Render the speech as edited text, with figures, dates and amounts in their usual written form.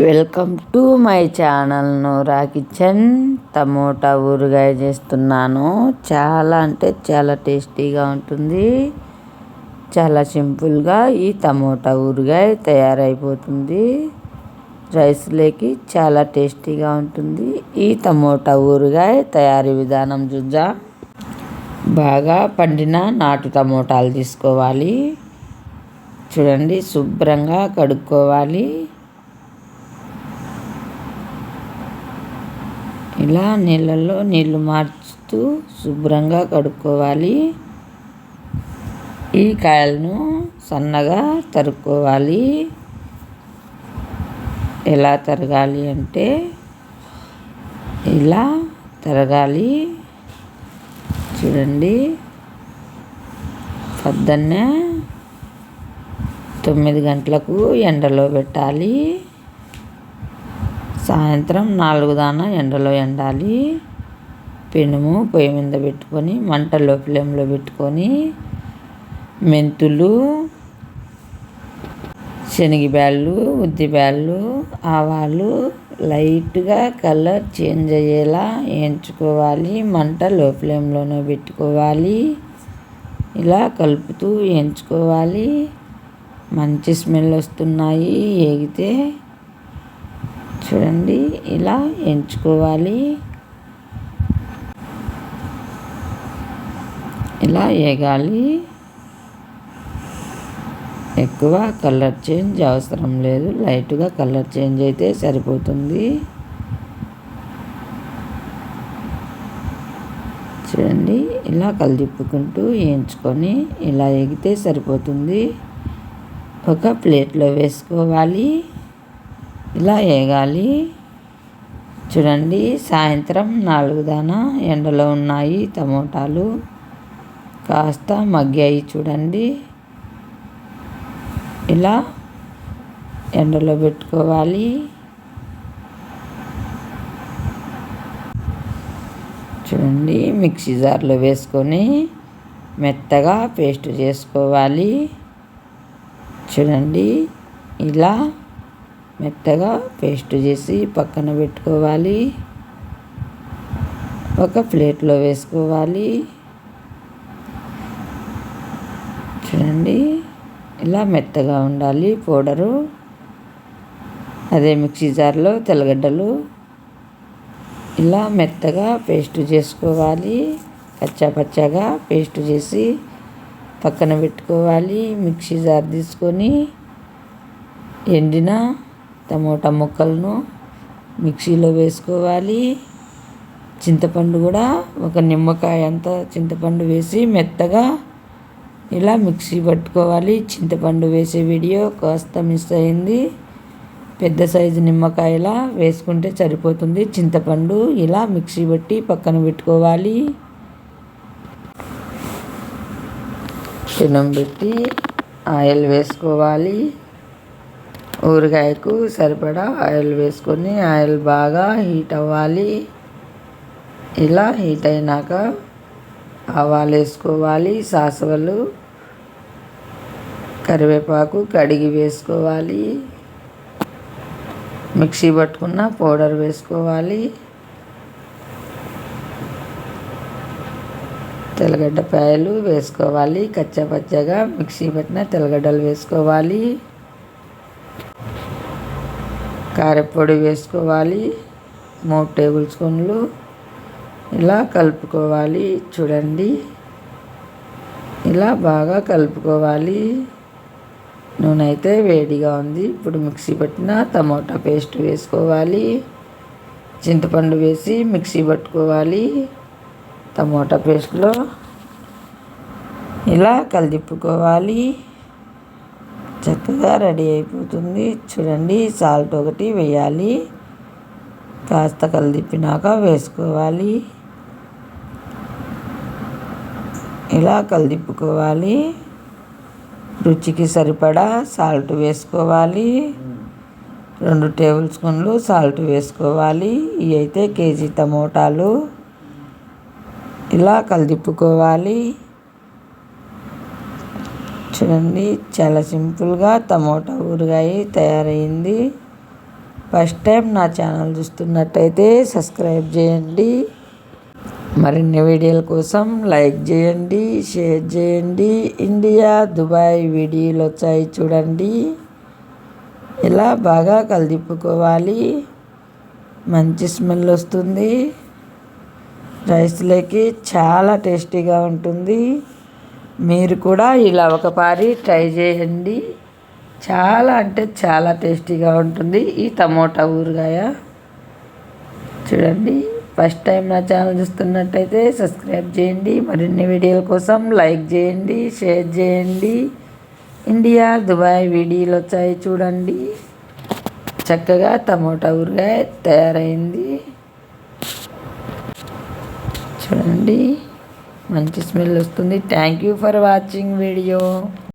Welcome to my channel Noora kitchen. Tomato ఊరగాయ చేస్తున్నాను. చాలా అంటే చాలా టేస్టీగా ఉంటుంది. చాలా సింపుల్గా ఈ టమోటా ఊరగాయ తయారైపోతుంది. రైస్లోకి చాలా టేస్టీగా ఉంటుంది. ఈ టమోటా ఊరగాయ తయారీ విధానం చూద్దాం. బాగా పండిన నాటు టమోటాలు తీసుకోవాలి. చూడండి, శుభ్రంగా కడుక్కోవాలి. ఇలా నీళ్ళల్లో నీళ్లు మార్చుతూ శుభ్రంగా కడుక్కోవాలి. ఈ కాయలను సన్నగా తరుక్కోవాలి. ఎలా తరగాలి అంటే ఇలా తరగాలి. చూడండి, పొద్దున్నే 9 గంటలకు ఎండలో పెట్టాలి. సాయంత్రం 4 దాకా ఎండలో ఎండాలి. పెనుము పొయ్యి మీద పెట్టుకొని మంటల్లో ఫ్లేమ్లో పెట్టుకొని మెంతులు, శనగబ్యాళ్ళు, ఉద్దిబ్యాళ్ళు, ఆవాలు లైట్గా కలర్ చేంజ్ అయ్యేలా వేయించుకోవాలి. మంట లో ఫ్లేమ్లోనే పెట్టుకోవాలి. ఇలా కలుపుతూ వేయించుకోవాలి. మంచి స్మెల్ వస్తున్నాయి వేగితే. చూడండి, ఇలా వేయించుకోవాలి. ఇలా వేగాలి. ఎక్కువ కలర్ చేంజ్ అవసరం లేదు. లైట్గా కలర్ చేంజ్ అయితే సరిపోతుంది. చూడండి, ఇలా కలిదిప్పుకుంటూ వేయించుకొని ఇలా వేగితే సరిపోతుంది. ఒక ప్లేట్లో వేసుకోవాలి. ఇలా వేగాలి. చూడండి, సాయంత్రం 4 దాకా ఎండలో ఉన్నాయి టమోటాలు. కాస్త మగ్గాయి. చూడండి, ఇలా ఎండలో పెట్టుకోవాలి. చూడండి, మిక్సీ జార్లో వేసుకొని మెత్తగా పేస్ట్ చేసుకోవాలి. చూడండి, ఇలా మెత్తగా పేస్ట్ చేసి పక్కన పెట్టుకోవాలి. ఒక ప్లేట్లో వేసుకోవాలి. చూడండి, ఇలా మెత్తగా ఉండాలి పౌడరు. అదే మిక్సీ జార్లో తెల్లగడ్డలు ఇలా మెత్తగా పేస్ట్ చేసుకోవాలి. పచ్చగా పేస్ట్ చేసి పక్కన పెట్టుకోవాలి. మిక్సీ జార్ తీసుకొని ఎండిన టమోటా ముక్కలను మిక్సీలో వేసుకోవాలి. చింతపండు కూడా ఒక నిమ్మకాయ అంత చింతపండు వేసి మెత్తగా ఇలా మిక్సీ పట్టుకోవాలి. చింతపండు వేసే వీడియో కాస్త మిస్ అయింది. పెద్ద సైజు నిమ్మకాయలా వేసుకుంటే సరిపోతుంది. చింతపండు ఇలా మిక్సీ పట్టి పక్కన పెట్టుకోవాలి. పెనం పెట్టి ఆయిల్ వేసుకోవాలి. ఊరగాయకు సరిపడా ఆయిల్ వేసుకొని ఆయిల్ బాగా హీట్ అవ్వాలి. ఇలా హీట్ అయినాక ఆవాలు వేసుకోవాలి. సాసవలు, కరివేపాకు కడిగి వేసుకోవాలి. మిక్సీ పట్టుకున్న పౌడర్ వేసుకోవాలి. తెల్లగడ్డపాయలు వేసుకోవాలి. పచ్చగా మిక్సీ పట్టిన తెల్లగడ్డలు వేసుకోవాలి. కారపొడి వేసుకోవాలి. 3 టేబుల్ స్పూన్లు. ఇలా కలుపుకోవాలి. చూడండి, ఇలా బాగా కలుపుకోవాలి. నూనె అయితే వేడిగా ఉంది. ఇప్పుడు మిక్సీ పట్టిన టమోటా పేస్ట్ వేసుకోవాలి. చింతపండు వేసి మిక్సీ పట్టుకోవాలి. టమోటా పేస్ట్లో ఇలా కలిదిప్పుకోవాలి. చక్కగా రెడీ అయిపోతుంది. చూడండి, సాల్ట్ ఒకటి వేయాలి. కాస్త కలిదిప్పినాక వేసుకోవాలి. ఇలా కలిదిప్పుకోవాలి. రుచికి సరిపడా సాల్ట్ వేసుకోవాలి. 2 టేబుల్ స్పూన్లు సాల్ట్ వేసుకోవాలి. ఇవి అయితే కేజీ టమోటాలు. ఇలా కలిదిప్పుకోవాలి. చూడండి, చాలా సింపుల్గా టమోటా ఊరగాయ తయారైంది. ఫస్ట్ టైం నా ఛానల్ చూస్తున్నట్టయితే సబ్స్క్రైబ్ చేయండి. మరిన్ని వీడియోల కోసం లైక్ చేయండి, షేర్ చేయండి. ఇండియా దుబాయ్ వీడియోలు వచ్చాయి చూడండి. ఇలా బాగా కలిదిప్పుకోవాలి. మంచి స్మెల్ వస్తుంది. రైస్లోకి చాలా టేస్టీగా ఉంటుంది. మీరు కూడా ఇలా ఒకసారి ట్రై చేయండి. చాలా అంటే చాలా టేస్టీగా ఉంటుంది ఈ టమోటా ఊరగాయ. చూడండి, ఫస్ట్ టైం నా ఛానల్ చూస్తున్నట్టయితే సబ్స్క్రైబ్ చేయండి. మరిన్ని వీడియోల కోసం లైక్ చేయండి, షేర్ చేయండి. ఇండియా దుబాయ్ వీడియోలు వచ్చాయి చూడండి. చక్కగా టమోటా ఊరగాయ తయారైంది. చూడండి, మంచి స్మెల్ వస్తుంది. Thank you for watching video.